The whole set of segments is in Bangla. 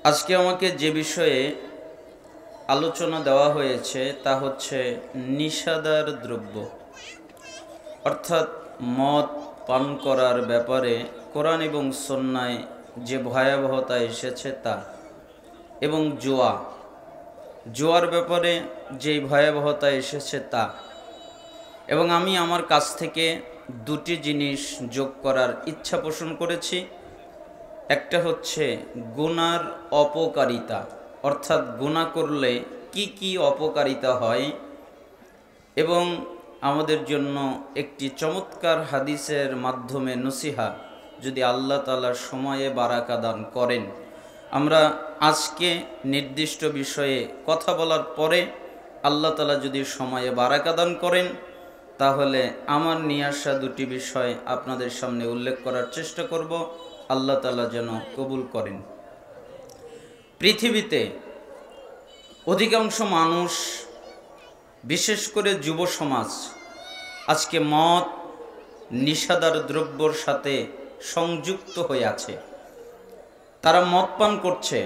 আজকে আমাকে যে বিষয়ে আলোচনা দেওয়া হয়েছে তা হচ্ছে নিশাদার দ্রব্য অর্থাৎ মদ পান করার ব্যাপারে কোরআন এবং সুন্নায় যে ভয়াবহতা এসেছে তা, এবং জুয়ার ব্যাপারে যেই ভয়াবহতা এসেছে তা। এবং আমি আমার কাছ থেকে দুটি জিনিস যোগ করার ইচ্ছা পোষণ করেছি। একটা হচ্ছে গুনার অপকারিতা, অর্থাৎ গুনাহ করলে কি কি অপকারিতা হয়, এবং আমাদের জন্য একটি চমৎকার হাদিসের মাধ্যমে নসিহা, যদি আল্লাহ তাআলা সময়ে বারাকা দান করেন। আমরা আজকে নির্দিষ্ট বিষয়ে কথা বলার পরে আল্লাহ তাআলা যদি সময়ে বারাকা দান করেন, তাহলে আমার নিয়ে আসা দুটি বিষয় আপনাদের সামনে উল্লেখ করার চেষ্টা করব। আল্লাহ তাআলা যেন কবুল করেন। পৃথিবীতে অধিকাংশ মানুষ, বিশেষ করে যুব সমাজ, আজকে মদ নিশাদার দ্রব্যর সাথে সংযুক্ত হয়ে আছে। তারা মদ পান করছে,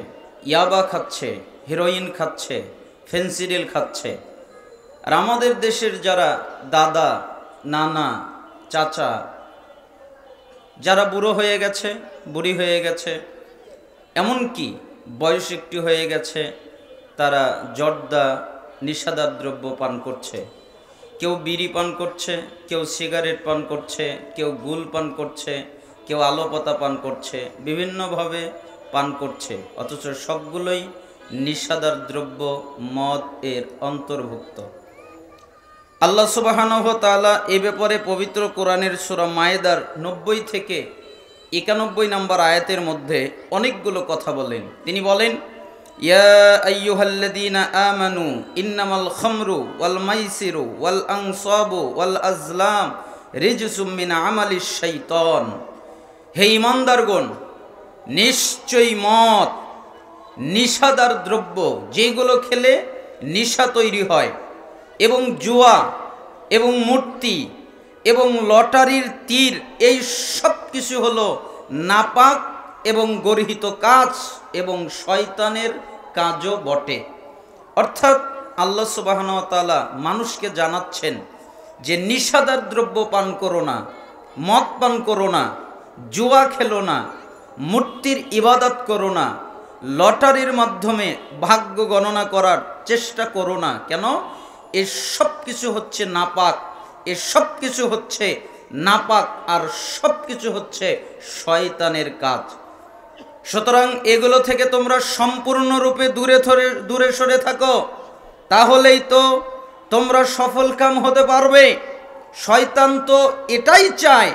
ইয়াবা খাচ্ছে, হেরোইন খাচ্ছে, ফেন্সিডিল খাচ্ছে। আর আমাদের দেশের যারা দাদা, নানা, চাচা, যারা বুড়ো হয়ে গেছে, বুড়ি হয়ে গেছে, এমনকি বয়স একটু হয়ে গেছে, তারা জর্দা নিশাদার দ্রব্য পান করছে। কেউ বিড়ি পান করছে, কেউ সিগারেট পান করছে, কেউ গুল পান করছে, কেউ আলোপাতা পান করছে, বিভিন্নভাবে পান করছে। অথচ সবগুলোই নিশাদার দ্রব্য, মদ এর অন্তর্ভুক্ত। আল্লাহ সুবহানাহু ওয়া তাআলা এ ব্যাপারে পবিত্র কোরআনের সূরা মায়েদার 90 থেকে 91 নম্বর আয়াতের মধ্যে অনেকগুলো কথা বলেন। তিনি বলেন, ইয়া আইয়ুহাল্লাযীনা আমানু ইন্নামাল খামরু ওয়াল মাইসিরু ওয়াল আনসাবু ওয়াল আজলাম রিজসুম মিন আমালিশ শাইতান। হে ঈমানদারগণ, নিশ্চয়ই মদ নিশাদার দ্রব্য, যেগুলো খেলে নিশা তৈরি হয়, এবং জুয়া এবং মূর্তি এবং লটারির তীর, এই সব কিছু হলো নাপাক এবং গর্হিত কাজ এবং শয়তানের কাজও বটে। অর্থাৎ আল্লাহ সুবহানাহু ওয়া তাআলা মানুষকে জানাচ্ছেন যে নিশাদার দ্রব্য পান করো না, মদ পান করো না, জুয়া খেলো না, মূর্তির ইবাদত করো না, লটারির মাধ্যমে ভাগ্য গণনা করার চেষ্টা করো না। কেন? এর সব কিছু হচ্ছে নাপাক, এর সব কিছু হচ্ছে নাপাক, আর সব কিছু হচ্ছে শয়তানের কাজ। সুতরাং এগুলো থেকে তোমরা সম্পূর্ণরূপে দূরে সরে থাকো, তাহলেই তো তোমরা সফলকাম হতে পারবে। শয়তান তো এটাই চায়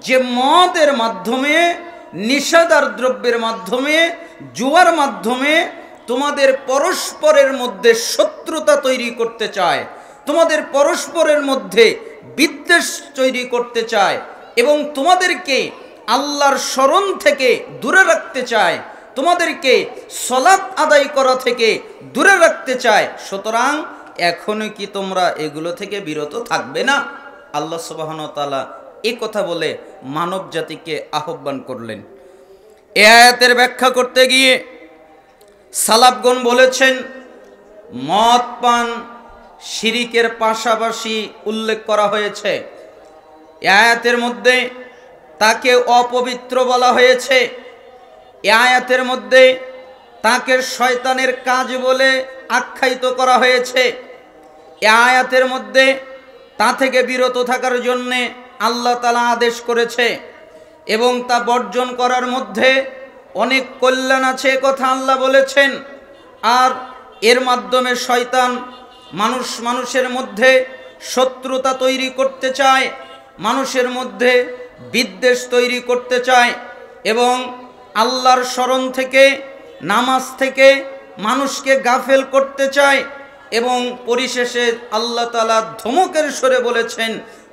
যে মদের মাধ্যমে, নিশাদার দ্রব্যের মাধ্যমে, জুয়ার মাধ্যমে তোমাদের পরস্পরের মধ্যে শত্রুতা তৈরি করতে চায়, তোমাদের পরস্পরের মধ্যে বিদ্বেষ তৈরি করতে চায়, এবং তোমাদেরকে আল্লাহর স্মরণ থেকে দূরে রাখতে চায়, তোমাদেরকে সালাত আদায় করা থেকে দূরে রাখতে চায়। সুতরাং এখনো কি তোমরা এগুলো থেকে বিরত থাকবে না? আল্লাহ সুবহানাহু ওয়া তাআলা এই কথা বলে মানব জাতিকে আহ্বান করলেন। এই আয়াতের ব্যাখ্যা করতে গিয়ে সালাফগণ বলেছেন, মদ পান শিরিকের পাশাপাশি উল্লেখ করা হয়েছে। এই আয়াতের মধ্যে তাকে অপবিত্র বলা হয়েছে। এই আয়াতের মধ্যে তাকে শয়তানের কাজ বলে আখ্যায়িত করা হয়েছে। এই আয়াতের মধ্যে তা থেকে বিরত থাকার জন্যে আল্লাহ তাআলা আদেশ করেছে, এবং তা বর্জন করার মধ্যে অনেক কল্যাণ আছে, কথা আল্লাহ বলেছেন। আর এর মাধ্যমে শয়তান মানুষের মধ্যে শত্রুতা তৈরি করতে চায়, মানুষের মধ্যে বিদ্বেষ তৈরি করতে চায়, এবং আল্লাহর স্মরণ থেকে, নামাজ থেকে মানুষকে গাফেল করতে চায়। এবং পরিশেষে আল্লাহ তাআলা ধমকের স্বরে বলেছেন,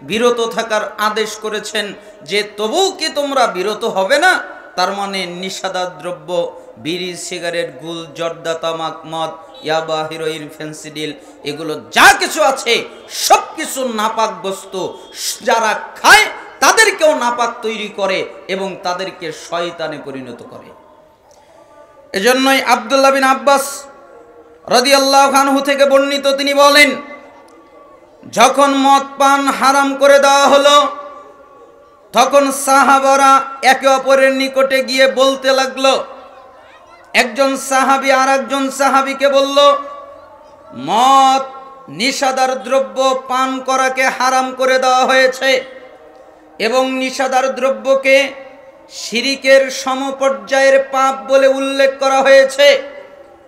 বিরত থাকার আদেশ করেছেন, যে তবুও কি তোমরা বিরত হবে না? তার মানে নিশাদার দ্রব্য, বিড়ি, সিগারেট, গুল, জর্দা, তামাক, মদ, ইয়াবা, হেরোইন, ফেন্সিডিল, এগুলো যা কিছু আছে সব কিছু নাপাক বস্তু। যারা খায় তাদেরকেও নাপাক তৈরি করে এবং তাদেরকে শয়তানে পরিণত করে। এজন্যই আব্দুল্লাহ বিন আব্বাস রাদিয়াল্লাহু আনহু থেকে বর্ণিত, তিনি বলেন, যখন মদ পান হারাম করে দেওয়া হলো তখন সাহাবারা একে অপরের নিকটে গিয়ে বলতে লাগলো। একজন সাহাবী আর একজন সাহাবীকে বলল, মদ নিশাদার দ্রব্য পান করাকে হারাম করে দেওয়া হয়েছে এবং নিশাদার দ্রব্যকে শিরিকের সমপর্যায়ের পাপ বলে উল্লেখ করা হয়েছে।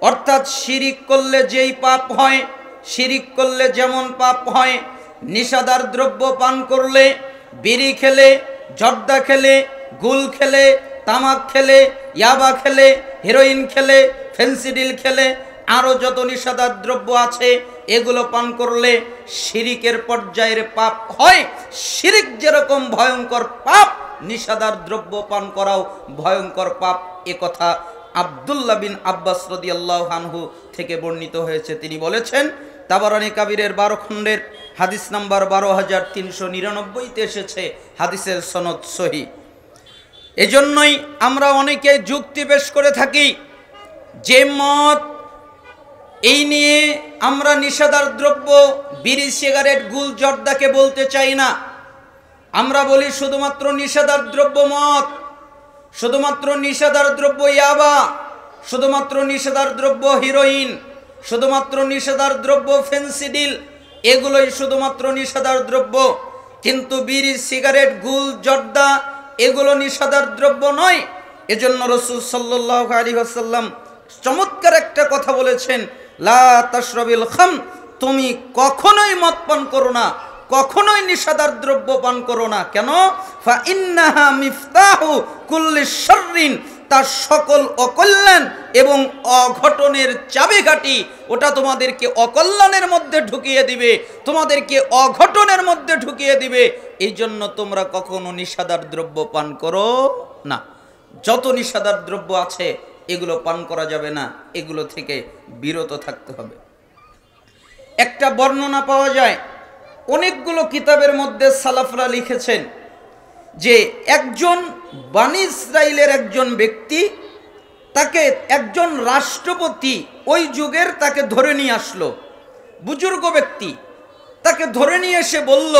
অর্থাৎ শিরিক করলে যেই পাপ হয়, শিরিক করলে যেমন পাপ হয়, নিশাদার দ্রব্য পান করলে, বিড়ি খেলে, জর্দা খেলে, গুল খেলে, তামাক খেলে, ইয়াবা খেলে, হেরোইন খেলে, ফেন্সিডিল খেলে, আরও যত নিশাদার দ্রব্য আছে এগুলো পান করলে শিরিকের পর্যায়ের পাপ হয়। শিরিক যেরকম ভয়ঙ্কর পাপ, নিশাদার দ্রব্য পান করাও ভয়ঙ্কর পাপ। এ কথা আব্দুল্লাহ বিন আব্বাস রাদিয়াল্লাহু আনহু থেকে বর্ণিত হয়েছে। তিনি বলেছেন, তাবারানী কাবিরের 12 খণ্ডের হাদিস নাম্বার 12399-তে এসেছে, হাদিসের সনদ সহিহ। এজন্যই আমরা অনেকে যুক্তি পেশ করে থাকি যে মদ, এই নিয়ে আমরা নিশাদার দ্রব্য বিড়ি, সিগারেট, গুল, জর্দাকে বলতে চাই না। আমরা বলি শুধুমাত্র নিশাদার দ্রব্য মদ, শুধুমাত্র নিশাদার দ্রব্য ইয়াবা, শুধুমাত্র নিশাদার দ্রব্য হিরোইন, শুধুমাত্র নিশাদার দ্রব্য ফেন্সিডিল, এগুলোই শুধুমাত্র নিশাদার দ্রব্য। কিন্তু বিড়ি, সিগারেট, গুল, জর্দা এগুলো নিশাদার দ্রব্য নয়। এজন্য রাসূল সাল্লাল্লাহু আলাইহি ওয়াসাল্লাম চমৎকার একটা কথা বলেছেন, লা তাশরাবিল খাম, তুমি কখনোই মদ পান করো না, কখনোই নিশাদার দ্রব্য পান করো না। কেন? ফা ইন্নাহা মিফতাহু কুল্লি শাররিন, তার সকল অকল্যাণ এবং অঘটনের চাবিকাঠি। ওটা তোমাদেরকে অকল্যাণের মধ্যে ঢুকিয়ে দিবে, তোমাদেরকে অঘটনের মধ্যে ঢুকিয়ে দিবে। এই জন্য তোমরা কখনো নিশাদার দ্রব্য পান করো না। যত নিশাদার দ্রব্য আছে এগুলো পান করা যাবে না, এগুলো থেকে বিরত থাকতে হবে। একটা বর্ণনা পাওয়া যায়, অনেকগুলো কিতাবের মধ্যে সালাফরা লিখেছেন যে একজন বনী ইসরাইলের একজন ব্যক্তি, তাকে একজন রাষ্ট্রপতি ওই যুগের তাকে ধরে নিয়ে আসলো, বুজুর্গ ব্যক্তি, তাকে ধরে নিয়ে এসে বলল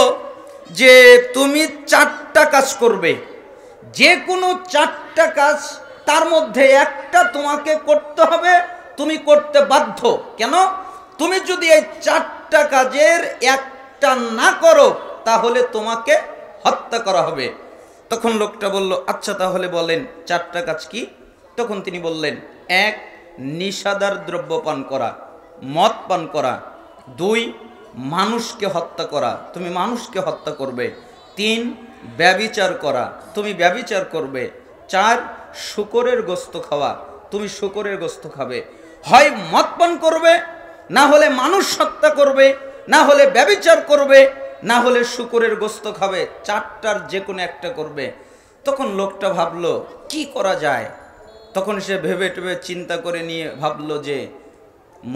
যে তুমি 4টা কাজ করবে, যে কোনো 4টা কাজ, তার মধ্যে একটা তোমাকে করতে হবে, তুমি করতে বাধ্য। কেন? তুমি যদি এই 4টা কাজের একটা না করো তাহলে তোমাকে হত্যা করা হবে। তখন লোকটা বলল, আচ্ছা তাহলে বলেন 4টা কাজ কি? তখন তিনি বললেন, 1 নিশাদার দ্রব্য পান করা, মদ পান করা। 2 মানুষকে হত্যা করা, তুমি মানুষকে হত্যা করবে। 3 ব্যভিচার করা, তুমি ব্যভিচার করবে। 4 শূকরের গোশত খাওয়া, তুমি শূকরের গোশত খাবে। হয় মদ পান করবে, না হলে মানুষ হত্যা করবে, না হলে ব্যভিচার করবে, না হলে শূকরের গোশত খাবে। 4টার যে কোনো একটা করবে। তখন লোকটা ভাবলো কি করা যায়। তখন সে ভেবে টেবে চিন্তা করে নিয়ে ভাবলো যে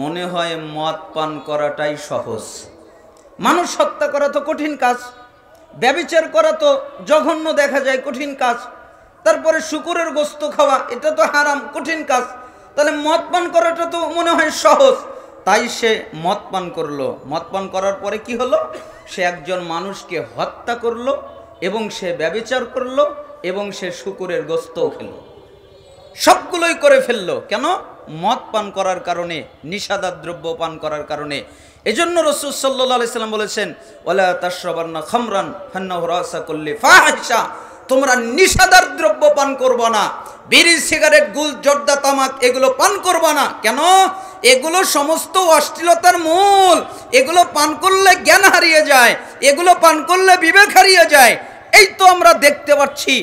মনে হয় মদ পান করাটাই সহজ, মানুষ হত্যা করা তো কঠিন কাজ, ব্যভিচার করা তো জঘন্য দেখা যায়, কঠিন কাজ, তারপরে শূকরের গোশত খাওয়া এটা তো হারাম, কঠিন কাজ, তাহলে মদ পান করাটা তো মনে হয় সহজ। তাই সে মদ পান করলো। মদ পান করার পরে কি হলো? সে একজন মানুষকে হত্যা করলো এবং সে ব্যভিচার করলো এবং সে শূকরের গোশতও খেলো, সবগুলোই করে ফেললো। কেন? মদ পান করার কারণে, নিশাদার দ্রব্য পান করার কারণে। এজন্য রাসূল সাল্লাল্লাহু আলাইহি সাল্লাম বলেছেন, ওয়ালা তাশরাবান্না খামরান ফান্নাহু রাসা কুল্লি ফাহিশা, তোমরা নিশাদার দ্রব্য পান করবা না, বিড়ি, সিগারেট, গুল, জর্দা, তামাক এগুলো পান করবা না। কেন? এগুলো সমস্ত অশ্লীলতার মূল। এগুলো পান করলে জ্ঞান হারিয়ে যায়, এগুলো পান করলে বিবেক হারিয়ে যায়। এই তো আমরা দেখতে পাচ্ছি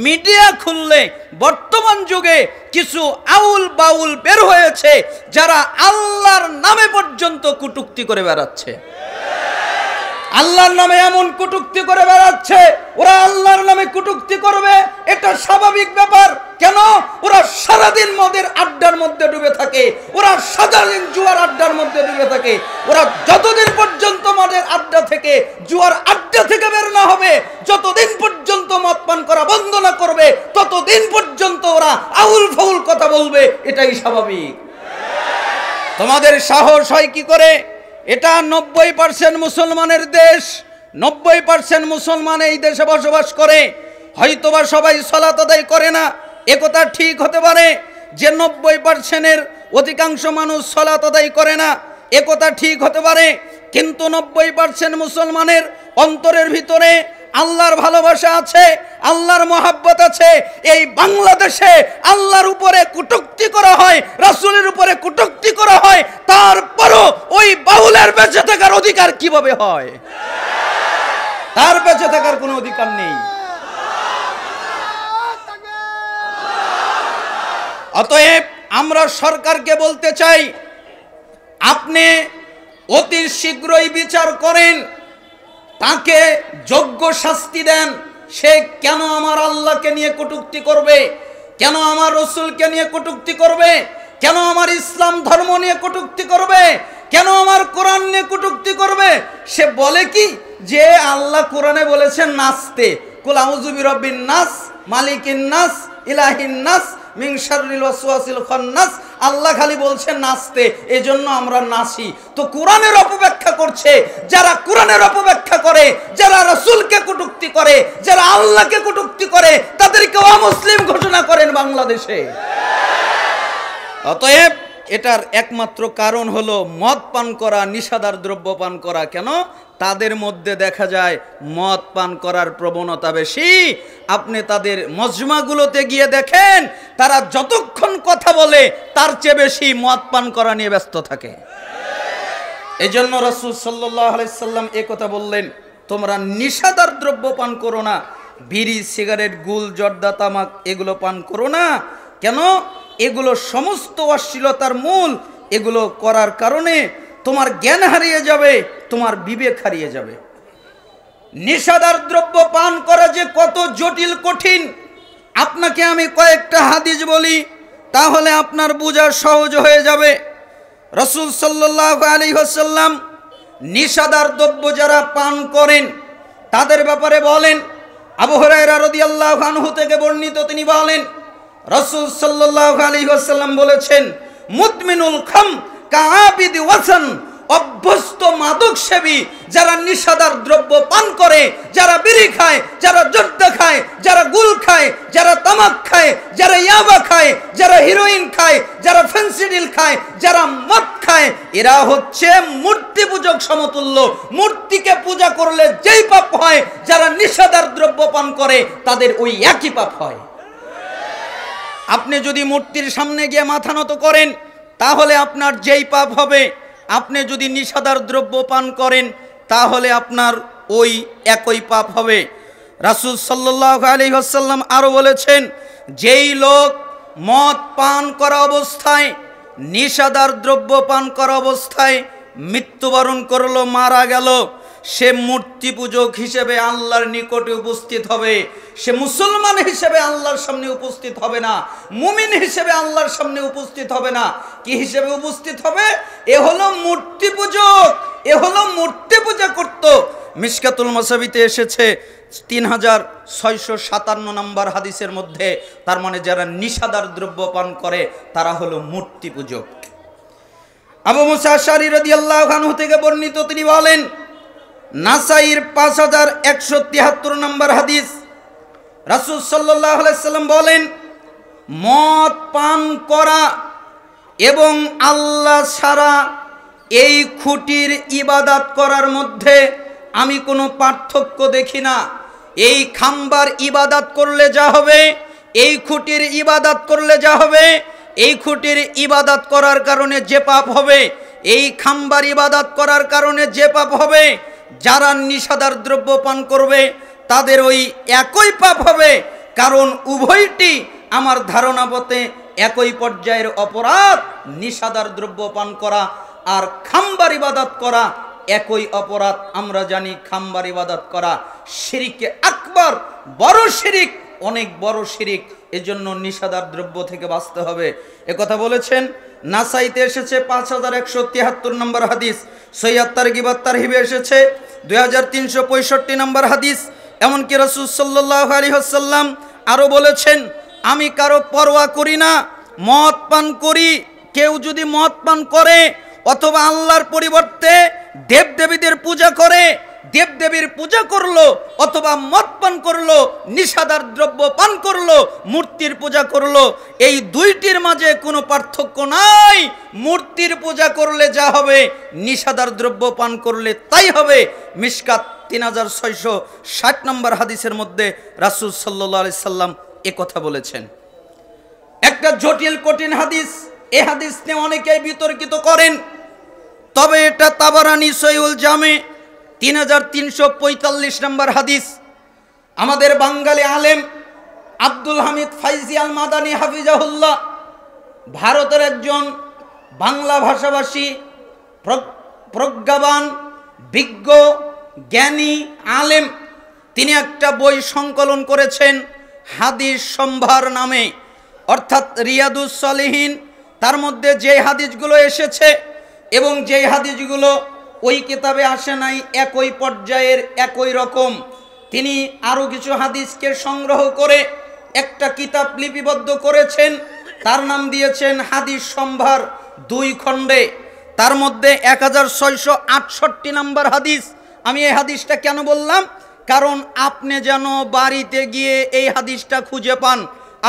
মিডিয়া খুললে বর্তমান যুগে কিছু আউল বাউল বের হয়েছে যারা আল্লাহর নামে পর্যন্ত কটূক্তি করে বেড়াচ্ছে। আল্লাহর নামে এমন কটূক্তি করে বেড়াচ্ছে, ওরা আল্লাহর নামে কটূক্তি করবে, এটা স্বাভাবিক ব্যাপার। কেন? ওরা সারাদিন মদের আড্ডার মধ্যে ডুবে থাকে, ওরা সারাদিন জুয়ার আড্ডার মধ্যে ডুবে থাকে। ওরা যতদিন পর্যন্ত মদের আড্ডা থেকে, জুয়ার আড্ডা থেকে বের না হবে, যতদিন পর্যন্ত মদ পান করা বন্ধ না করবে, ততদিন পর্যন্ত ওরা আউল ফাউল কথা বলবে। এটাই স্বাভাবিক। তোমাদের সাহস হয় কি করে? এটা 90% মুসলমানের দেশ, 90% মুসলমান এই দেশে বসবাস করে। হয়তোবা সবাই সালাত আদায় করে না, একথা ঠিক হতে পারে। যে 90%-এর অধিকাংশ মানুষ সালাত আদায় করে না, একথা ঠিক হতে পারে। কিন্তু 90% মুসলমানের অন্তরের ভিতরে আল্লাহর ভালোবাসা আছে, আল্লাহর মহাব্বত আছে। এই বাংলাদেশে আল্লাহর উপরে কটূক্তি করা হয়, রাসূলের উপরে কটূক্তি করা হয়, তারপরও ওই বাউলের বেঁচে থাকার অধিকার কিভাবে হয়? তার বেঁচে থাকার কোনো অধিকার নেই। অতএব আমরা সরকারকে বলতে চাই, আপনি অতি শীঘ্রই বিচার করেন, তাকে যোগ্য শাস্তি দেন। সে কেন আমার আল্লাহকে নিয়ে কটূক্তি করবে? কেন আমার রসুলকে নিয়ে কটূক্তি করবে? কেন আমার ইসলাম ধর্ম নিয়ে কটূক্তি করবে? কেন আমার কোরআন নিয়ে কটূক্তি করবে? সে বলে কি যে আল্লাহ কোরআনে বলেছেন নাচতে, কুল আউযু বিরাব্বিন নাস, মালিকিন নাস, ইলাহিন নাস, মিন শাররিল ওয়াসওয়াসিল খান্নাস। আল্লাহ খালি বলছেন নাচতে, এজন্য আমরা নাচি। তো কোরআনের অপব্যাখ্যা করছে যারা, কোরআনের অপব্যাখ্যা করে যারা, রাসূলকে কটূক্তি করে যারা, আল্লাহকে কটূক্তি করে, তাদেরকে অমুসলিম ঘোষণা করেন বাংলাদেশে। অতএব এটার একমাত্র কারণ হলো মদ পান করা, নিশাদার দ্রব্য পান করা। কেন? তাদের মধ্যে দেখা যায় মদ পান করার প্রবণতা বেশি। আপনি তাদের মজমাগুলোতে গিয়ে দেখেন, তারা যতক্ষণ কথা বলে তার চেয়ে বেশি মদ পান করা নিয়ে ব্যস্ত থাকে। এই জন্য রাসূল সাল্লাল্লাহু আলাইহি সাল্লাম এ কথা বললেন, তোমরা নিশাদার দ্রব্য পান করো না, বিড়ি, সিগারেট, গুল, জর্দা, তামাক এগুলো পান করো না। কেন? এগুলো সমস্ত অশ্লীলতার মূল। এগুলো করার কারণে তোমার জ্ঞান হারিয়ে যাবে, তোমার বিবেক হারিয়ে যাবে। নেশাদার দ্রব্য পান করা যে কত জটিল, কঠিন, আপনাকে আমি কয়েকটা হাদিস বলি, তাহলে আপনার বোঝা সহজ হয়ে যাবে। রাসূল সাল্লাল্লাহু আলাইহি ওয়াসাল্লাম নেশাদার দ্রব্য যারা পান করেন তাদের ব্যাপারে বলেন, আবু হুরায়রা রাদিয়াল্লাহু আনহু থেকে বর্ণিত, তিনি বলেন রাসূল সাল্লাল্লাহু আলাইহি ওয়াসাল্লাম বলেছেন, মুদমিনুল খাম কাআবিদি ওয়াসান, অভ্যস্ত মাদক সেবী যারা নিশাদার দ্রব্য পান করে, যারা বিড়ি খায়, যারা জর্দা খায়, যারা গুল খায়, যারা তামাক খায়, যারা ইয়াবা খায়, যারা হিরোইন খায়, যারা ফেন্সিডিল খায়, যারা মদ খায়, এরা হচ্ছে মূর্তি পূজক সমতুল্য। মূর্তিকে পূজা করলে যেই পাপ হয়, যারা নিশাদার দ্রব্য পান করে তাদের ওই একই পাপ হয়। আপনি যদি মূর্তির সামনে গিয়ে মাথা নত করেন তাহলে আপনার যেই পাপ হবে, আপনি যদি নিশাদার দ্রব্য পান করেন তাহলে আপনার ওই একই পাপ হবে। রাসূল সাল্লাল্লাহু আলাইহি ওয়াসাল্লাম আরো বলেছেন, যেই লোক মদ পান করা অবস্থায়, নিশাদার দ্রব্য পান করা অবস্থায় মৃত্যুবরণ করলো, মারা গেল, সে মূর্তি পূজক হিসেবে আল্লাহর নিকটে উপস্থিত হবে। সে মুসলমান হিসেবে আল্লাহর সামনে উপস্থিত হবে না, মুমিন হিসেবে আল্লাহর সামনে উপস্থিত হবে না। কি হিসেবে উপস্থিত হবে? এ হলো মূর্তি পূজক, এ হলো মূর্তি পূজা করত। মিশকাতুল মাসাবিতে এসেছে 3657 নম্বর হাদিসের মধ্যে। তার মানে যারা নিশাদার দ্রব্য পান করে তারা হলো মূর্তি পূজক। আবু মুসা আশআরী রাদিয়াল্লাহু আনহু থেকে বর্ণিত, তিনি বলেন, নাসাইর 5173 নম্বর হাদিস, রাসূল সাল্লাল্লাহু আলাইহি সাল্লাম বলেন, মদ পান করা এবং আল্লাহ ছাড়া এই খুঁটির ইবাদত করার মধ্যে আমি কোনো পার্থক্য দেখি না। এই খাম্বার ইবাদত করলে যা হবে, এই খুঁটির ইবাদত করলে যা হবে, এই খুঁটির ইবাদত করার কারণে যে পাপ হবে, এই খাম্বার ইবাদত করার কারণে যে পাপ হবে, যারা নিশাদার দ্রব্য পান করবে তাদের ওই একই পাপ হবে। কারণ উভয়টি আমার ধারণা মতে একই পর্যায়ের অপরাধ। নিশাদার দ্রব্য পান করা আর খাম্বার ইবাদত করা একই অপরাধ। আমরা জানি খাম্বার ইবাদত করা শিরকে আকবার, বড় শিরিক, অনেক বড় শিরিক, এজন্য নিষাদার দ্রব্য থেকে বাঁচতে হবে। একথা বলেছেন। নাসাইতে এসেছে 5173 নম্বর হাদিস, সহিহ তারগিব তারহিবে এসেছে 2365 নম্বর হাদিস। এমনকি রাসূল সাল্লাল্লাহু আলাইহি ওয়াসাল্লাম আরও বলেছেন, আমি কারো পরোয়া করি না, মদ পান করি। কেউ যদি মদ পান করে অথবা আল্লাহর পরিবর্তে দেবদেবীদের পূজা করে, দেবদেবীর পূজা করলো অথবা মদ পান করলো, নিষাদার দ্রব্য পান করলো, মূর্তির পূজা করলো, এই দুইটির মাঝে কোনো পার্থক্য নাই। মূর্তির পূজা করলে যা হবে, নিষাদার দ্রব্য পান করলে তাই হবে। মিশকাত 3660 নম্বর হাদিসের মধ্যে রাসূল সাল্লাল্লাহু আলাইহি সাল্লাম এ কথা বলেছেন। একটা জটিল কঠিন হাদিস, এই হাদিস নিয়ে অনেকেই বিতর্কিত করেন, তবে এটা তাবারানী সহিহুল জামে 3345 নম্বর হাদিস। আমাদের বাঙালি আলেম আব্দুল হামিদ ফাইজি আল মাদানী হাফিজাহুল্লাহ, ভারতের একজন বাংলা ভাষাভাষী প্রজ্ঞাবান বিজ্ঞ জ্ঞানী আলেম, তিনি একটা বই সংকলন করেছেন হাদিস সম্ভার নামে, অর্থাৎ রিয়াদুস সালিহিন। তার মধ্যে যে হাদিসগুলো এসেছে এবং যেই হাদিসগুলো ওই কিতাবে আসে নাই একই পর্যায়ের একই রকম, তিনি আরও কিছু হাদিসকে সংগ্রহ করে একটা কিতাব লিপিবদ্ধ করেছেন। তার নাম দিয়েছেন হাদিস সম্ভার 2 খণ্ডে। তার মধ্যে 1668 নম্বর হাদিস। আমি এই হাদিসটা কেন বললাম? কারণ আপনি যেন বাড়িতে গিয়ে এই হাদিসটা খুঁজে পান,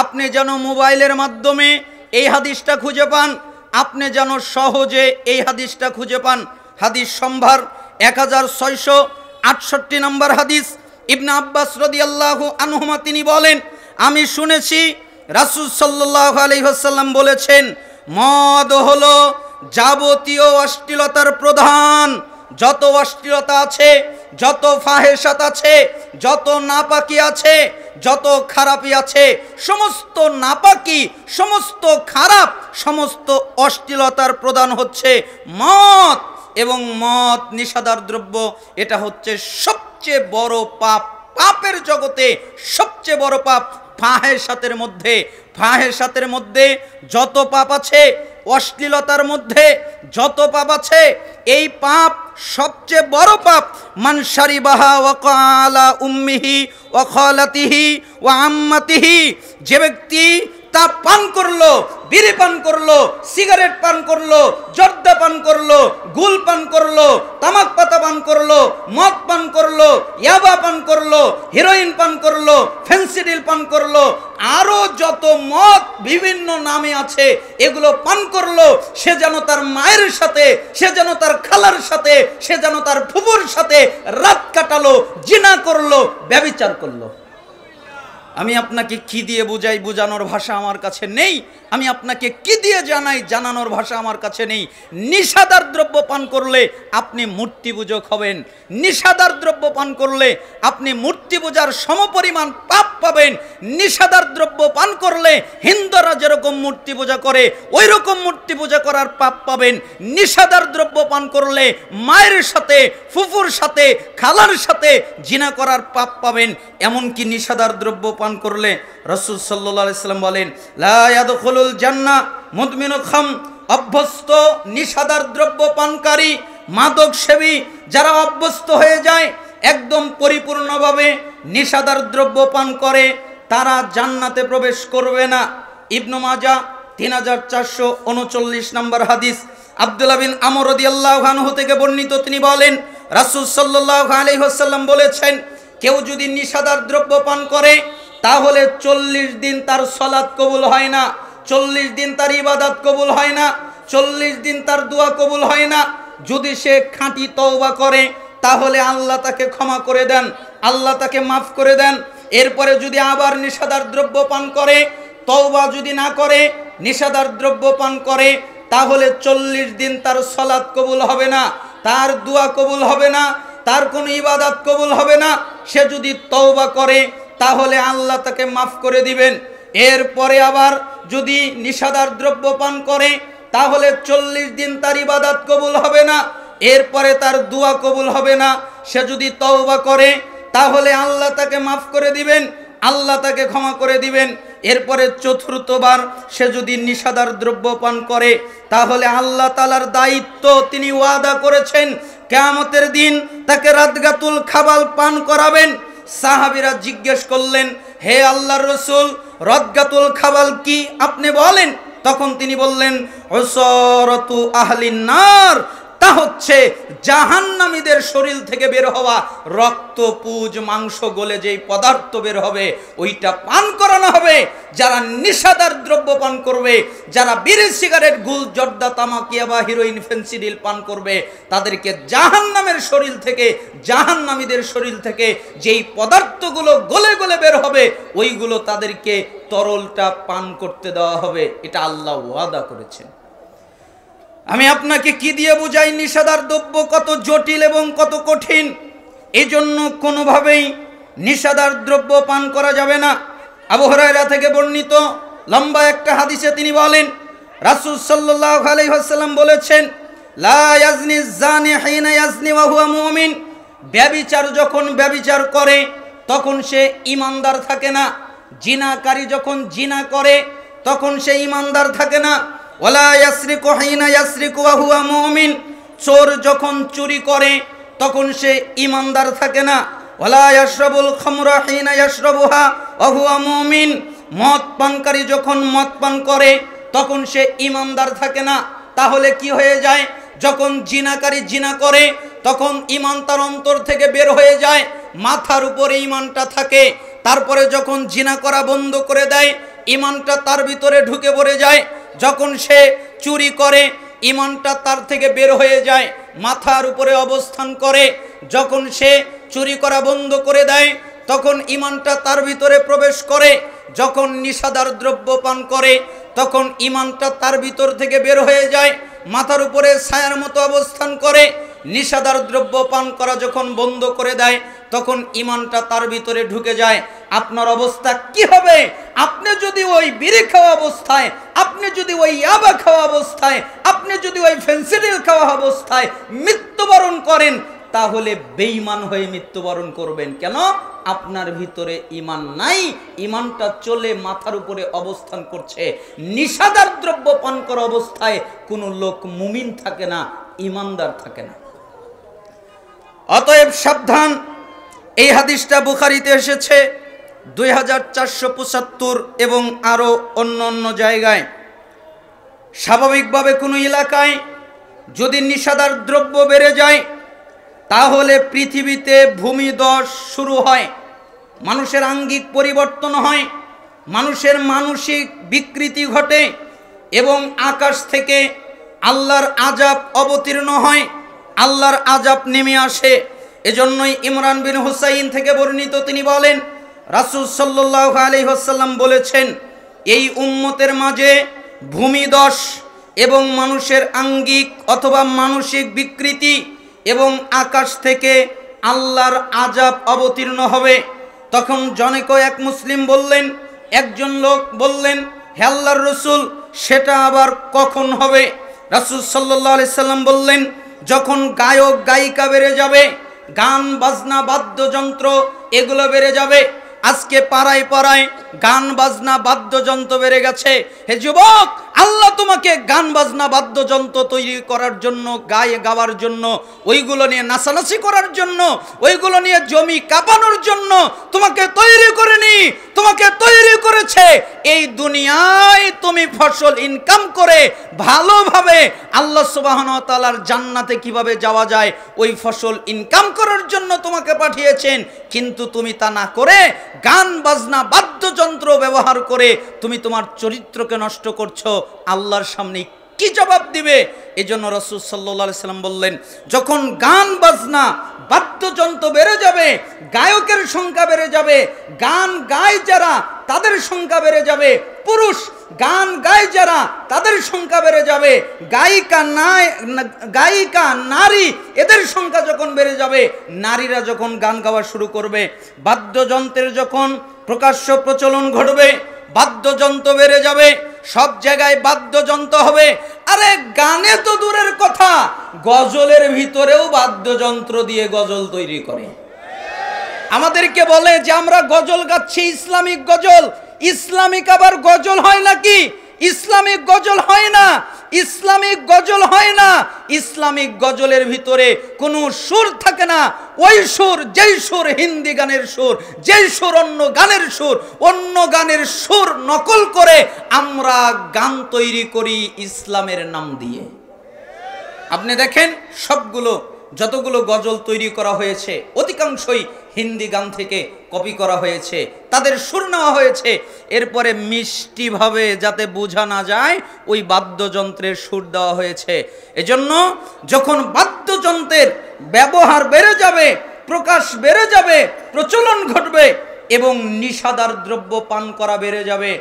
আপনি যেন মোবাইলের মাধ্যমে এই হাদিসটা খুঁজে পান, আপনি যেন সহজে এই হাদিসটা খুঁজে পান। হাদিস সম্ভার 1668 নম্বর হাদিস। ইবনে আব্বাস রাদিয়াল্লাহু আনহুমা তিনি বলেন, আমি শুনেছি রাসূল সাল্লাল্লাহু আলাইহি ওয়াসাল্লাম বলেছেন, মদ হলো যাবতীয় অশ্লীলতার প্রধান। যত অশ্লীলতা আছে, যত ফাহেশাত আছে, যত নাপাকি আছে, যত খারাপি আছে, সমস্ত নাপাকি, সমস্ত খারাপ, সমস্ত অশ্লীলতার প্রধান হচ্ছে মদ। এবং মদ নিষাদার দ্রব্য, এটা হচ্ছে সবচেয়ে বড় পাপ। পাপের জগতে সবচেয়ে বড় পাপ ফাহেশাতের মধ্যে। ফাহেশাতের মধ্যে যত পাপ আছে, অশ্লীলতার মধ্যে যত পাপ আছে, এই পাপ সবচেয়ে বড় পাপ। মান শারিবাহা ওয়া ক্বালা উম্মিহি ওয়া খালাতিহি ওয়া আম্মাতিহি, যে ব্যক্তি তা পান করলো, বিড়ি পান করলো, সিগারেট পান করলো, জর্দা পান করলো, গুল পান করলো, তামাক পাতা পান করলো, মদ পান করলো, ইয়াবা পান করলো, হিরোইন পান করলো, ফেন্সিডিল পান করলো, আরো যত মদ বিভিন্ন নামে আছে এগুলো পান করলো, সে যেন তার মায়ের সাথে, সে যেন তার খালার সাথে, সে যেন তার ফুফুর সাথে রাত কাটালো, জিনা করলো, ব্যভিচার করলো। আমি আপনাকে কি দিয়ে বুঝাই, বুঝানোর ভাষা আমার কাছে নেই। আমি আপনাকে কি দিয়ে জানাই, জানানোর ভাষা আমার কাছে নেই। নিষাদার দ্রব্য পান করলে আপনি মূর্তি পূজক হবেন। নিষাদার দ্রব্য পান করলে আপনি মূর্তি পূজার সমপরিমাণ পাপ পাবেন। নিষাদার দ্রব্য পান করলে হিন্দুরা যেরকম মূর্তি পূজা করে ওই রকম মূর্তি পূজা করার পাপ পাবেন। নিষাদার দ্রব্য পান করলে মায়ের সাথে, ফুফুর সাথে, খালার সাথে জিনা করার পাপ পাবেন। এমনকি নিষাদার দ্রব্য পান করলে রাসূল সাল্লাল্লাহু আলাইহি সাল্লাম বলেন, লা ইয়াদখুলুল জান্নাহ মুদমিনুল খাম, অভ্যস্ত নিষাদার দ্রব্য পানকারী, মাদক সেবী যারা অভ্যস্ত হয়ে যায়, একদম পরিপূর্ণভাবে নিষাদার দ্রব্য পান করে, তারা জান্নাতে প্রবেশ করবে না। ইবনে মাজাহ 3439 নম্বর হাদিস। আব্দুল্লাহ বিন আমর রাদিয়াল্লাহু আনহু থেকে বর্ণিত, তিনি বলেন রাসূল সাল্লাল্লাহু আলাইহি ওয়াসাল্লাম বলেছেন, কেউ যদি নিষাদার দ্রব্য পান করে তাহলে 40 দিন তার সালাত কবুল হয় না, 40 দিন তার ইবাদত কবুল হয় না, 40 দিন তার দোয়া কবুল হয় না। যদি সে খাঁটি তওবা করে তাহলে আল্লাহ তাকে ক্ষমা করে দেন, আল্লাহ তাকে মাফ করে দেন। এরপরে যদি আবার নিষাদার দ্রব্য পান করে, তওবা যদি না করে, নিষাদার দ্রব্য পান করে, তাহলে 40 দিন তার সালাত কবুল হবে না, তার দোয়া কবুল হবে না, তার কোনো ইবাদত কবুল হবে না। সে যদি তওবা করে তাহলে আল্লাহ তাকে মাফ করে দিবেন। এরপরে আবার যদি নিষাদার দ্রব্য পান করে তাহলে 40 দিন তার ইবাদত কবুল হবে না, এরপরে তার দোয়া কবুল হবে না। সে যদি তওবা করে তাহলে আল্লাহ তাকে মাফ করে দিবেন। আল্লাহ তাকে ক্ষমা করে দিবেন। এরপরে চতুর্থবার সে যদি নিশাদার দ্রব্য পান করে, তাহলে আল্লাহ তাআলার দায়িত্ব, তিনি ওয়াদা করেছেন কিয়ামতের দিন তাকে রাদগাতুল খাবাল পান করাবেন। সাহাবীরা জিজ্ঞেস করলেন, হে আল্লাহর রাসূল, রাদগাতুল খাবাল কি আপনি বলেন? তখন তিনি বললেন, উসারাতু আহলিন নার, তা হচ্ছে জাহান্নামীদের শরীর থেকে বের হওয়া রক্ত, পুজ, মাংস গলে যেই পদার্থ বের হবে ওইটা পান করানো হবে। যারা নিশাদার দ্রব্য পান করবে, যারা বিড়ি, সিগারেট, গুল, জর্দা, তামাক, ইয়াবা, হিরোইন, ফেন্সিডিল পান করবে, তাদেরকে জাহান্নামের শরীর থেকে, জাহান্নামীদের শরীর থেকে যেই পদার্থগুলো গলে গলে বের হবে ওইগুলো তাদেরকে তরলটা পান করতে দেওয়া হবে। এটা আল্লাহ ওয়াদা করেছেন। আমি আপনাকে কি দিয়ে বুঝাই নিশাদার দ্রব্য কত জটিল এবং কত কঠিন। এই জন্য কোনোভাবেই নিশাদার দ্রব্য পান করা যাবে না। আবু হুরায়রা থেকে বর্ণিত লম্বা একটা হাদিসে তিনি বলেন, রাসূল সাল্লাল্লাহু আলাইহি ওয়াসাল্লাম বলেছেন, লা ইয়াজনি জানি হিনা ইয়াজনি ওয়া হুয়া মুমিন, ব্যভিচার যখন ব্যভিচার করে তখন সে ঈমানদার থাকে না। জিনাকারী যখন জিনা করে তখন সে ঈমানদার থাকে না। ওয়ালা ইয়াসরিকু হিনা ইয়াসরিকু ওয়া হুয়া মুমিন, চোর যখন চুরি করে তখন সে ঈমানদার থাকে না। ওয়ালা ইয়াশরাবুল খামরা হিনা ইয়াশরাবুহা ওয়া হুয়া মুমিন, মদ পানকারী যখন মদ পান করে তখন সে ঈমানদার থাকে না। তাহলে কি হয়ে যায়? যখন জিনাকারী জিনা করে তখন ঈমান তার অন্তর থেকে বের হয়ে যায়, মাথার উপরে ঈমানটা থাকে। তারপরে যখন জিনা করা বন্ধ করে দেয় ঈমানটা তার ভিতরে ঢুকে পড়ে যায়। যখন সে চুরি করে ঈমানটা তার থেকে বের হয়ে যায়, মাথার উপরে অবস্থান করে। যখন সে চুরি করা বন্ধ করে দেয় তখন ঈমানটা তার ভিতরে প্রবেশ করে। যখন নিশাদার দ্রব্য পান করে তখন ঈমানটা তার ভিতর থেকে বের হয়ে যায়, মাথার উপরে ছায়ার মতো অবস্থান করে। নিশাদার দ্রব্য পান করা যখন বন্ধ করে দেয় তখন ঈমানটা তার ভিতরে ঢুকে যায়। আপনার অবস্থা কি হবে? আপনি যদি ওই বিড়ি খাওয়া অবস্থায়, আপনি যদি ওই ইয়াবা খাওয়া অবস্থায়, আপনি যদি ওই ফেন্সিডিল খাওয়া অবস্থায় মৃত্যুবরণ করেন, তাহলে বেঈমান হয়ে মৃত্যুবরণ করবেন। কেন? আপনার ভিতরে ঈমান নাই, ঈমানটা চলে মাথার উপরে অবস্থান করছে। নিশাদার দ্রব্য পান করা অবস্থায় কোনো লোক মুমিন থাকে না, ঈমানদার থাকে না। অতএব সাবধান। এই হাদিসটা বুখারীতে এসেছে 2475 এবং আরও অন্য অন্য জায়গায়। স্বাভাবিকভাবে কোনো এলাকায় যদি নিশাদার দ্রব্য বেড়ে যায় তাহলে পৃথিবীতে ভূমিধস শুরু হয়, মানুষের আঙ্গিক পরিবর্তন হয়, মানুষের মানসিক বিকৃতি ঘটে এবং আকাশ থেকে আল্লাহর আযাব অবতীর্ণ হয়, আল্লাহর আযাব নেমে আসে। এজন্যই ইমরান বিন হুসাইন থেকে বর্ণিত, তিনি বলেন, রাসূল সাল্লাল্লাহু আলাইহি ওয়াসাল্লাম বলেছেন, এই উম্মতের মাঝে ভূমিধস এবং মানুষের আঙ্গিক অথবা মানসিক বিকৃতি এবং আকাশ থেকে আল্লাহর আযাব অবতীর্ণ হবে। তখন জনৈক এক মুসলিম বললেন, একজন লোক বললেন, হে আল্লাহর রাসূল, সেটা আবার কখন হবে? রাসূল সাল্লাল্লাহু আলাইহি সাল্লাম বললেন, যখন গায়ক গায়িকা বেড়ে যাবে, গান বাজনা বাদ্যযন্ত্র এগুলো বেড়ে যাবে। আজকে পাড়ায় পাড়ায় গান বাজনা বাদ্যযন্ত্র বেড়ে গেছে। হে যুবক, আল্লাহ তোমাকে গান বাজনা বাদ্যযন্ত্র তৈরি করার জন্য, গায়ে গাওয়ার জন্য, ওইগুলো নিয়ে নাচানাচি করার জন্য, ওইগুলো নিয়ে জমি কাঁপানোর জন্য তোমাকে তৈরি করেনি, তোমাকে তৈরি করেছে এই দুনিয়ায় তুমি ফসল ইনকাম করে ভালোভাবে আল্লাহ সুবহানাহু ওয়া তাআলার জান্নাতে কিভাবে যাওয়া যায় ওই ফসল ইনকাম করার জন্য তোমাকে পাঠিয়েছেন। কিন্তু তুমি তা না করে গান বাজনা বাদ্যযন্ত্র ব্যবহার করে তুমি তোমার চরিত্রকে নষ্ট করছো। আল্লাহর সামনে কি জবাব দিবে? এজন্য রাসূল সাল্লাল্লাহু আলাইহি সাল্লাম বললেন, যখন গান বাজনা বাদ্যযন্ত্র বেড়ে যাবে, গায়কের সংখ্যা বেড়ে যাবে, গান গায় যারা তাদের সংখ্যা বেড়ে যাবে, পুরুষ গান গায় যারা তাদের সংখ্যা বেড়ে যাবে, গায়িকা নারী এদের সংখ্যা যখন বেড়ে যাবে, নারীরা যখন গান গাওয়া শুরু করবে, বাদ্যযন্ত্রের যখন প্রকাশ্য প্রচলন ঘটবে, বাদ্যযন্ত্র বেড়ে যাবে, সব জায়গায় বাদ্যযন্ত্র হবে। আরে গানে তো দূরের কথা, গজলের ভিতরেও বাদ্যযন্ত্র দিয়ে গজল তৈরি করে। আমাদেরকে বলে যে আমরা গজল গাচ্ছি, ইসলামিক গজল। ইসলামিক আবার গজল হয় নাকি? ইসলামিক গজল হয় না, ইসলামিক গজল হয় না। ইসলামিক গজলের ভিতরে কোনো সুর থাকে না। ওই সুর, যেই সুর হিন্দি গানের সুর, যেই সুর অন্য গানের সুর, অন্য গানের সুর নকল করে আমরা গান তৈরি করি ইসলামের নাম দিয়ে। আপনি দেখেন সবগুলো যতগুলো গজল তৈরি করা হয়েছে অধিকাংশই হিন্দি গান থেকে কপি করা হয়েছে, তাদের সুর নেওয়া হয়েছে। এরপরে মিষ্টিভাবে যাতে বোঝা না যায় ওই বাদ্যযন্ত্রের সুর দেওয়া হয়েছে। এজন্য যখন বাদ্যযন্ত্রের ব্যবহার বেড়ে যাবে, প্রকাশ বেড়ে যাবে, প্রচলন ঘটবে এবং নিশাদার দ্রব্য পান করা বেড়ে যাবে,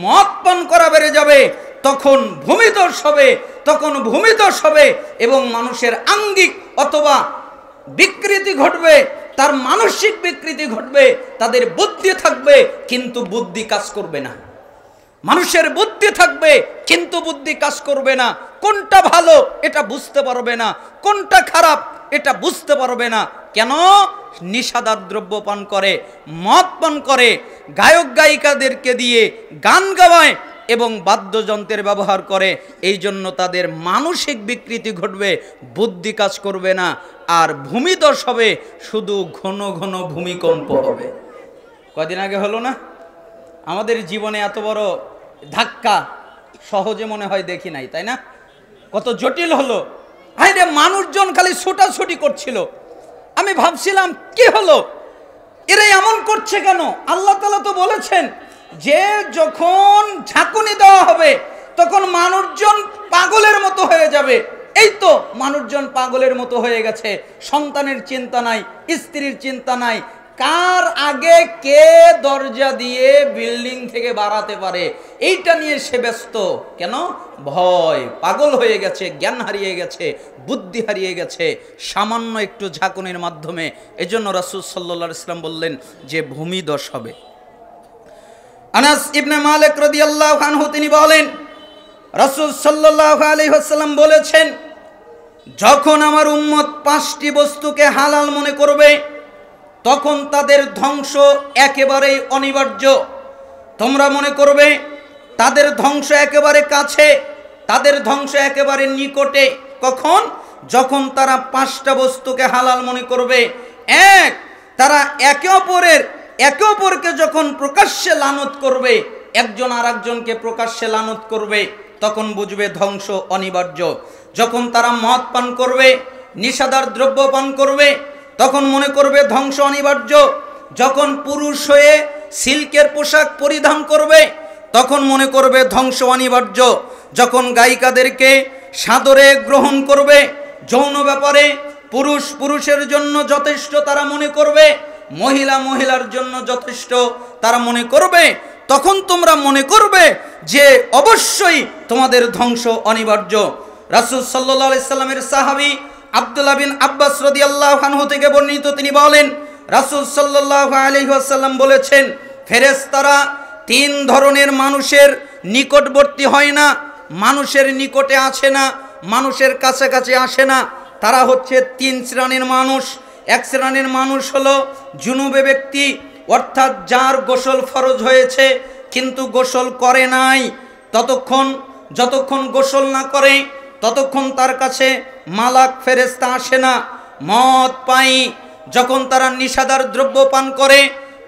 মদ পান করা বেড়ে যাবে, তখন ভূমিধস হবে, তখন ভূমিধস হবে এবং মানুষের আঙ্গিক অথবা বিকৃতি ঘটবে, তার মানসিক বিকৃতি ঘটবে। তাদের বুদ্ধি থাকবে কিন্তু বুদ্ধি কাজ করবে না। মানুষের বুদ্ধি থাকবে কিন্তু বুদ্ধি কাজ করবে না। কোনটা ভালো এটা বুঝতে পারবে না, কোনটা খারাপ এটা বুঝতে পারবে না। কেন? নিশাদার দ্রব্য পান করে, মদ পান করে, গায়ক গায়িকাদেরকে দিয়ে গান গাওয়ায় এবং বাদ্যযন্ত্রের ব্যবহার করে। এই জন্য তাদের মানসিক বিকৃতি ঘটবে, বুদ্ধি কাজ করবে না, আর ভূমিধস হবে, শুধু ঘন ঘন ভূমিকম্প হবে। কয়দিন আগে হলো না? আমাদের জীবনে এত বড় ধাক্কা সহজে মনে হয় দেখি নাই, তাই না? কত জটিল হলো। আরে মানুষজন খালি ছোটাছুটি করছিল। আমি ভাবছিলাম কি হলো, এরা এমন করছে কেন? আল্লাহ তাআলা তো বলেছেন যে যখন ঝাঁকুনি দেওয়া হবে তখন মানুষজন পাগলের মতো হয়ে যাবে। এই তো মানুষজন পাগলের মতো হয়ে গেছে। সন্তানের চিন্তা নাই, স্ত্রীর চিন্তা নাই, কার আগে কে দরজা দিয়ে বিল্ডিং থেকে বাড়াতে পারে এইটা নিয়ে সে ব্যস্ত। কেন? ভয়, পাগল হয়ে গেছে, জ্ঞান হারিয়ে গেছে, বুদ্ধি হারিয়ে গেছে সামান্য একটু ঝাঁকুনির মাধ্যমে। এজন্য রাসূল সাল্লাল্লাহু আলাইহি ওয়াসাল্লাম বললেন যে ভূমিধস হবে। আনাস ইবনে মালিক রাদিয়াল্লাহু আনহু তিনি বলেন রাসূল সাল্লাল্লাহু আলাইহি ওয়াসাল্লাম বলেছেন, যখন আমার উম্মত 5টি বস্তুকে হালাল মনে করবে তখন তাদের ধ্বংস একেবারেই অনিবার্য। তোমরা মনে করবে তাদের ধ্বংস একেবারে কাছে, তাদের ধ্বংস একেবারে নিকটে। কখন? যখন তারা 5টা বস্তুকে হালাল মনে করবে। এক, তারা একে অপরকে যখন প্রকাশ্যে লানত করবে, একজন আর একজনকে প্রকাশ্যে লানত করবে, তখন বুঝবে ধ্বংস অনিবার্য। যখন তারা মদ পান করবে, নিশাদার দ্রব্য পান করবে, তখন মনে করবে ধ্বংস অনিবার্য। যখন পুরুষ হয়ে সিল্কের পোশাক পরিধান করবে তখন মনে করবে ধ্বংস অনিবার্য। যখন গায়িকাদেরকে সাদরে গ্রহণ করবে, যৌন ব্যাপারে পুরুষ পুরুষের জন্য যথেষ্ট তারা মনে করবে, মহিলা মহিলার জন্য যথেষ্ট তারা মনে করবে, তখন তোমরা মনে করবে যে অবশ্যই তোমাদের ধ্বংস অনিবার্য। রাসূল সাল্লাল্লাহু আলাইহি সাল্লামের সাহাবী আব্দুল্লাহ বিন আব্বাস রাদিয়াল্লাহু আনহু থেকে বর্ণিত, তিনি বলেন রাসূল সাল্লাল্লাহু আলাইহি ওয়াসাল্লাম বলেছেন, ফেরেশতারা 3 ধরনের মানুষের নিকটবর্তী হয় না, মানুষের নিকটে আসে না, মানুষের কাছাকাছি আসে না। তারা হচ্ছে 3 শ্রেণীর মানুষ। এক শ্রেণীর মানুষ হলো জুনুবে ব্যক্তি, অর্থাৎ যার গোসল ফরজ হয়েছে কিন্তু গোসল করে নাই। যতক্ষণ গোসল না করে ততক্ষণ তার কাছে মালাক ফেরেশতা আসে না। মদ পাই, যখন তারা নিশাদার দ্রব্য পান করে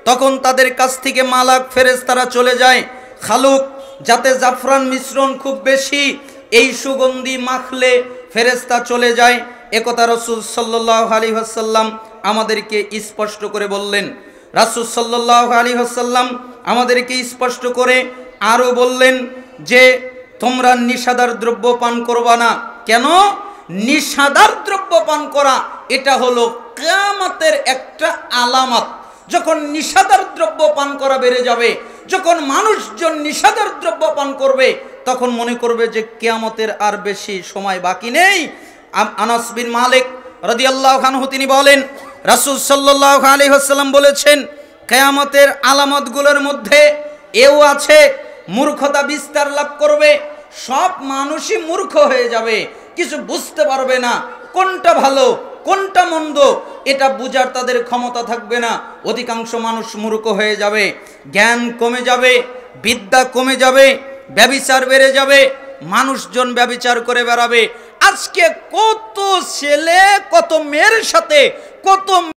তখন তাদের কাছ থেকে মালাক ফেরেশতারা চলে যায়। খালুক, যাতে জাফরান মিশ্রণ খুব বেশি, এই সুগন্ধি মাখলে ফেরেশতা চলে যায়। একথা রাসূল সাল্লাল্লাহু আলাইহি ওয়াসাল্লাম আমাদেরকে স্পষ্ট করে বললেন। রাসূল সাল্লাল্লাহু আলাইহি ওয়াসাল্লাম আমাদেরকে স্পষ্ট করে আরও বললেন যে তোমরা নিশাদার দ্রব্য পান করবা না। কেন? নিশাদার দ্রব্য পান করা এটা হলো কিয়ামতের একটা আলামত। যখন নিশাদার দ্রব্য পান করা বেড়ে যাবে, যখন মানুষজন নিশাদার দ্রব্য পান করবে, তখন মনে করবে যে কিয়ামতের আর বেশি সময় বাকি নেই। আনাস বিন মালিক রাদিয়াল্লাহু আনহু তিনি বলেন রাসূল সাল্লাল্লাহু আলাইহি ওয়াসাল্লাম বলেছেন, কিয়ামতের আলামতগুলোর মধ্যে এও আছে, মূর্খতা বিস্তার লাভ করবে। সব মানুষই মূর্খ হয়ে যাবে, কিছু বুঝতে পারবে না, কোনটা ভালো কোনটা মন্দ এটা বুঝার তাদের ক্ষমতা থাকবে না। অধিকাংশ মানুষ মূর্খ হয়ে যাবে, জ্ঞান কমে যাবে, বিদ্যা কমে যাবে, ব্যভিচার বেড়ে যাবে, মানুষজন ব্যভিচার করে বেড়াবে। আজকে কত ছেলে কত মেয়ের সাথে কত